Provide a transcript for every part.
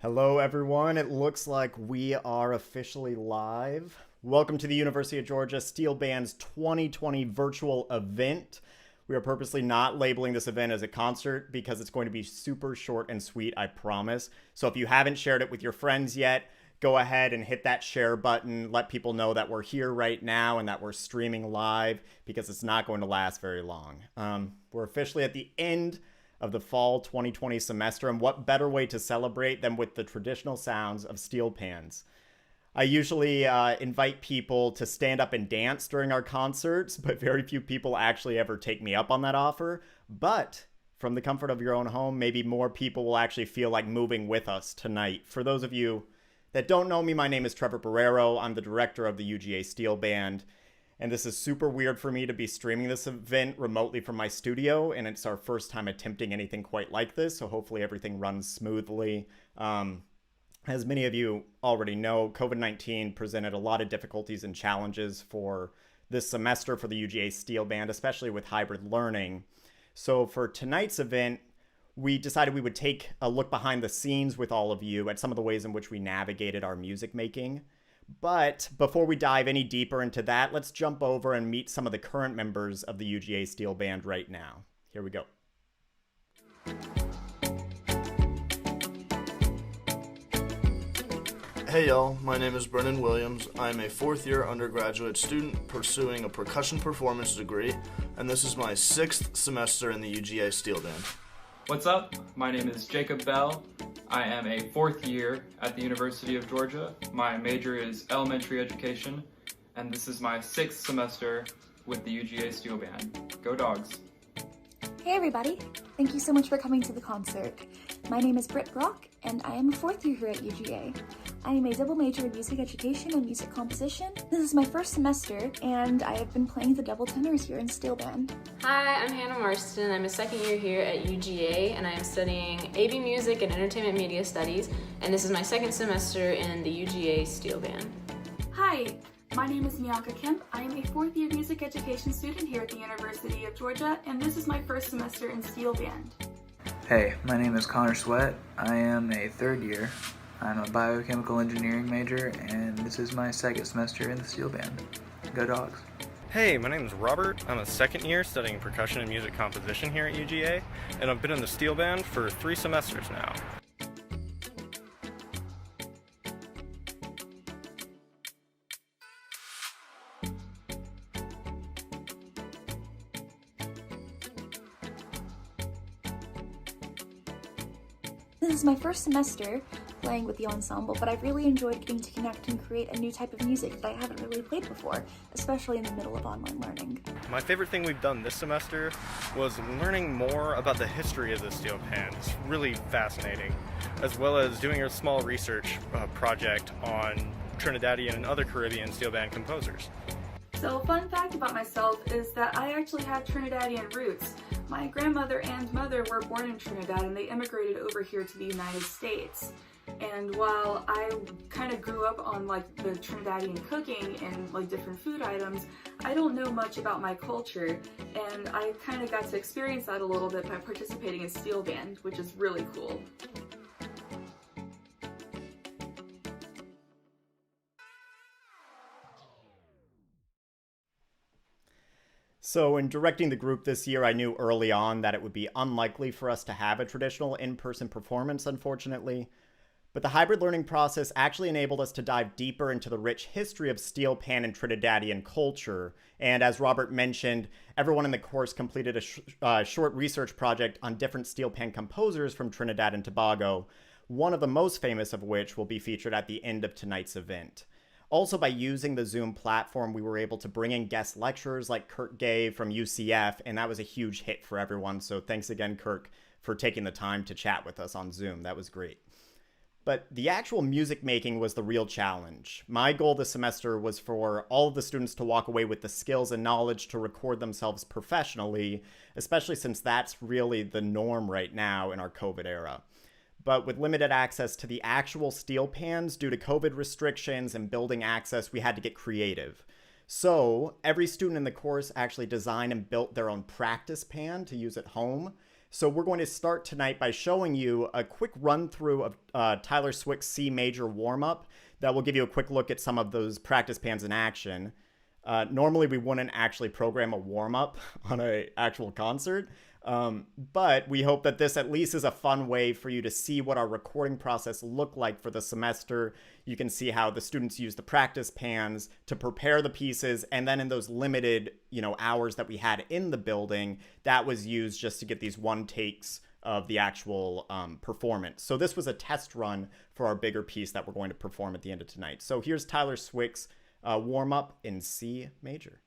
Hello, everyone. It looks like we are officially live. Welcome to the University of Georgia Steel Band's 2020 virtual event. We are purposely not labeling this event as a concert because it's going to be super short and sweet, I promise. So if you haven't shared it with your friends yet, go ahead and hit that share button. Let people know that we're here right now and that we're streaming live because it's not going to last very long. We're officially at the end of the fall 2020 semester, and what better way to celebrate than with the traditional sounds of steel pans. I usually invite people to stand up and dance during our concerts, but very few people actually ever take me up on that offer. But from the comfort of your own home, maybe more people will actually feel like moving with us tonight. For those of you that don't know me, my name is Trevor Barroero. I'm the director of the UGA Steel Band. And this is super weird for me to be streaming this event remotely from my studio, and it's our first time attempting anything quite like this, so hopefully everything runs smoothly. As many of you already know, COVID-19 presented a lot of difficulties and challenges for this semester for the UGA Steel Band, especially with hybrid learning. So for tonight's event, we decided we would take a look behind the scenes with all of you at some of the ways in which we navigated our music making. But before we dive any deeper into that, let's jump over and meet some of the current members of the UGA Steel Band right now. Here we go. Hey y'all, my name is Brennan Williams. I'm a fourth-year undergraduate student pursuing a percussion performance degree, and this is my sixth semester in the UGA Steel Band. What's up? My name is Jacob Bell. I am a fourth year at the University of Georgia. My major is elementary education, and this is my sixth semester with the UGA Steel Band. Go Dogs! Hey everybody! Thank you so much for coming to the concert. My name is Britt Brock, and I am a fourth year here at UGA. I am a double major in music education and music composition. This is my first semester, and I have been playing the double tenors here in Steel Band. Hi, I'm Hannah Marston. I'm a second year here at UGA, and I am studying AV Music and Entertainment Media Studies, and this is my second semester in the UGA Steel Band. Hi, my name is Miaka Kemp. I am a fourth year music education student here at the University of Georgia, and this is my first semester in Steel Band. Hey, my name is Connor Sweat. I am a third year. I'm a biochemical engineering major, and this is my second semester in the Steel Band. Go Dogs! Hey, my name is Robert. I'm a second year studying percussion and music composition here at UGA, and I've been in the Steel Band for 3 semesters now. This is my first semester playing with the ensemble, but I've really enjoyed getting to connect and create a new type of music that I haven't really played before, especially in the middle of online learning. My favorite thing we've done this semester was learning more about the history of the steel pan. It's really fascinating, as well as doing a small research project on Trinidadian and other Caribbean steel band composers. So, fun fact about myself is that I actually have Trinidadian roots. My grandmother and mother were born in Trinidad, and they immigrated over here to the United States. And while I kind of grew up on like the Trinidadian cooking and like different food items, I don't know much about my culture, and I kind of got to experience that a little bit by participating in Steel Band, which is really cool. So in directing the group this year, I knew early on that it would be unlikely for us to have a traditional in-person performance, unfortunately. But the hybrid learning process actually enabled us to dive deeper into the rich history of steel pan and Trinidadian culture. And as Robert mentioned, everyone in the course completed a short research project on different steel pan composers from Trinidad and Tobago, one of the most famous of which will be featured at the end of tonight's event. Also, by using the Zoom platform, we were able to bring in guest lecturers like Kirk Gay from UCF, and that was a huge hit for everyone. So thanks again, Kirk, for taking the time to chat with us on Zoom. That was great. But the actual music making was the real challenge. My goal this semester was for all of the students to walk away with the skills and knowledge to record themselves professionally, especially since that's really the norm right now in our COVID era. But with limited access to the actual steel pans due to COVID restrictions and building access, we had to get creative. So every student in the course actually designed and built their own practice pan to use at home. So we're going to start tonight by showing you a quick run through of Tyler Swick's C major warm-up that will give you a quick look at some of those practice pans in action. Normally we wouldn't actually program a warm-up on an actual concert, but we hope that this at least is a fun way for you to see what our recording process looked like for the semester. You can see how the students use the practice pans to prepare the pieces, and then in those limited, hours that we had in the building, that was used just to get these one takes of the actual performance. So this was a test run for our bigger piece that we're going to perform at the end of tonight. So here's Tyler Swick's warm-up in C major.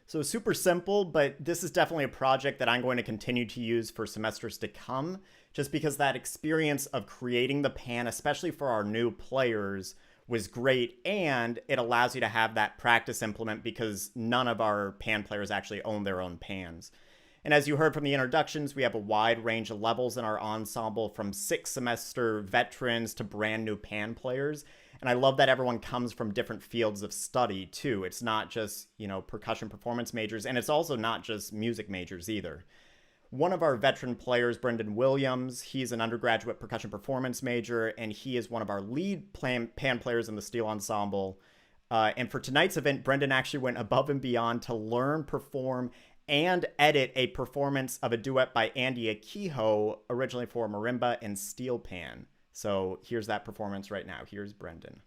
So super simple, but this is definitely a project that I'm going to continue to use for semesters to come, just because that experience of creating the pan, especially for our new players, was great, and it allows you to have that practice implement because none of our pan players actually own their own pans. And as you heard from the introductions, we have a wide range of levels in our ensemble, from 6-semester veterans to brand new pan players. And I love that everyone comes from different fields of study too. It's not just, percussion performance majors, and it's also not just music majors either. One of our veteran players, Brendan Williams, he's an undergraduate percussion performance major, and he is one of our lead pan players in the steel ensemble. And for tonight's event, Brendan actually went above and beyond to learn, perform, and edit a performance of a duet by Andy Akiho, originally for marimba and steel pan. So here's that performance right now. Here's Brendan.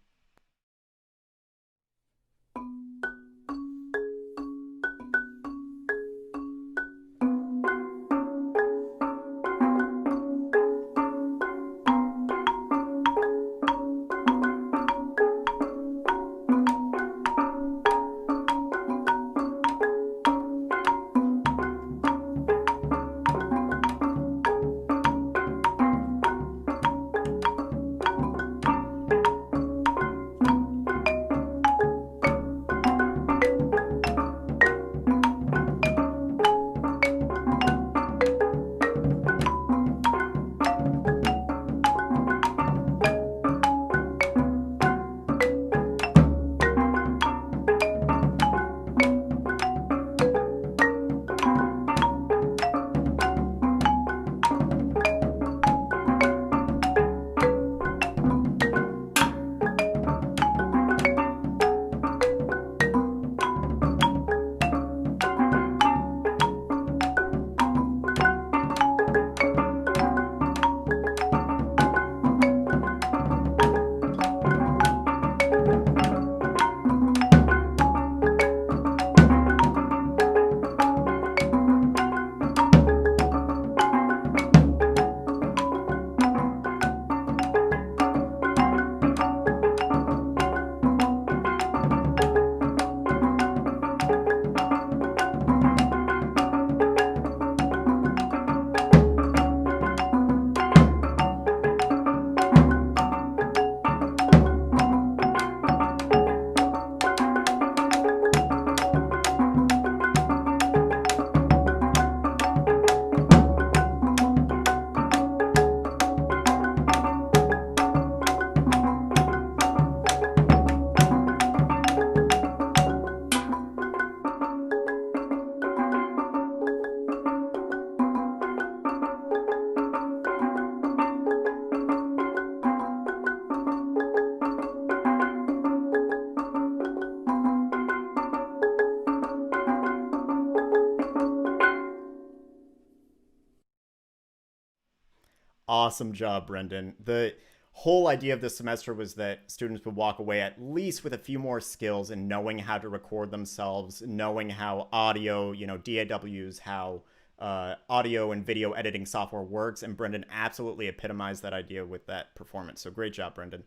Awesome job, Brendan. The whole idea of this semester was that students would walk away at least with a few more skills in knowing how to record themselves, knowing how audio, DAWs, how audio and video editing software works. And Brendan absolutely epitomized that idea with that performance. So great job, Brendan.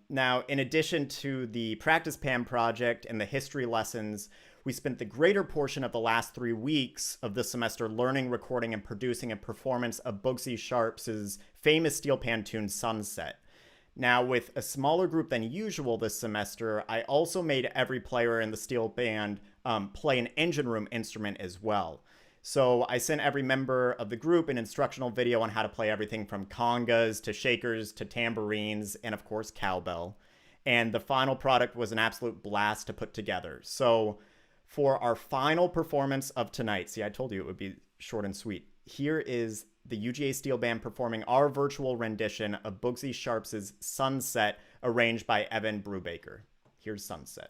Now, in addition to the practice PAM project and the history lessons, we spent the greater portion of the last 3 weeks of the semester learning, recording, and producing a performance of Boogsie Sharpe's famous steel pan tune, Sunset. Now, with a smaller group than usual this semester, I also made every player in the steel band play an engine room instrument as well. So I sent every member of the group an instructional video on how to play everything from congas to shakers to tambourines and, of course, cowbell. And the final product was an absolute blast to put together. So for our final performance of tonight, see, I told you it would be short and sweet. Here is the UGA Steel Band performing our virtual rendition of Boogsie Sharpe's Sunset, arranged by Evan Brubaker. Here's Sunset.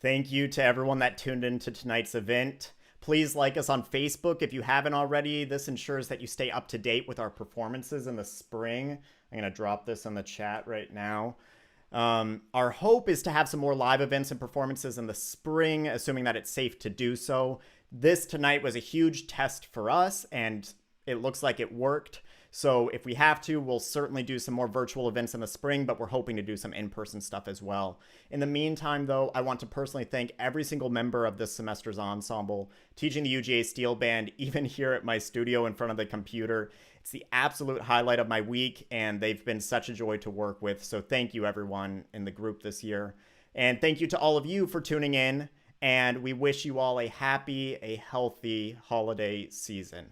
Thank you to everyone that tuned into tonight's event. Please like us on Facebook if you haven't already. This ensures that you stay up to date with our performances in the spring. I'm going to drop this in the chat right now. Our hope is to have some more live events and performances in the spring, assuming that it's safe to do so. This tonight was a huge test for us, and it looks like it worked. So if we have to, we'll certainly do some more virtual events in the spring, but we're hoping to do some in-person stuff as well. In the meantime, though, I want to personally thank every single member of this semester's ensemble, teaching the UGA Steel Band, even here at my studio in front of the computer. It's the absolute highlight of my week, and they've been such a joy to work with. So thank you, everyone in the group this year. And thank you to all of you for tuning in, and we wish you all a happy, a healthy holiday season.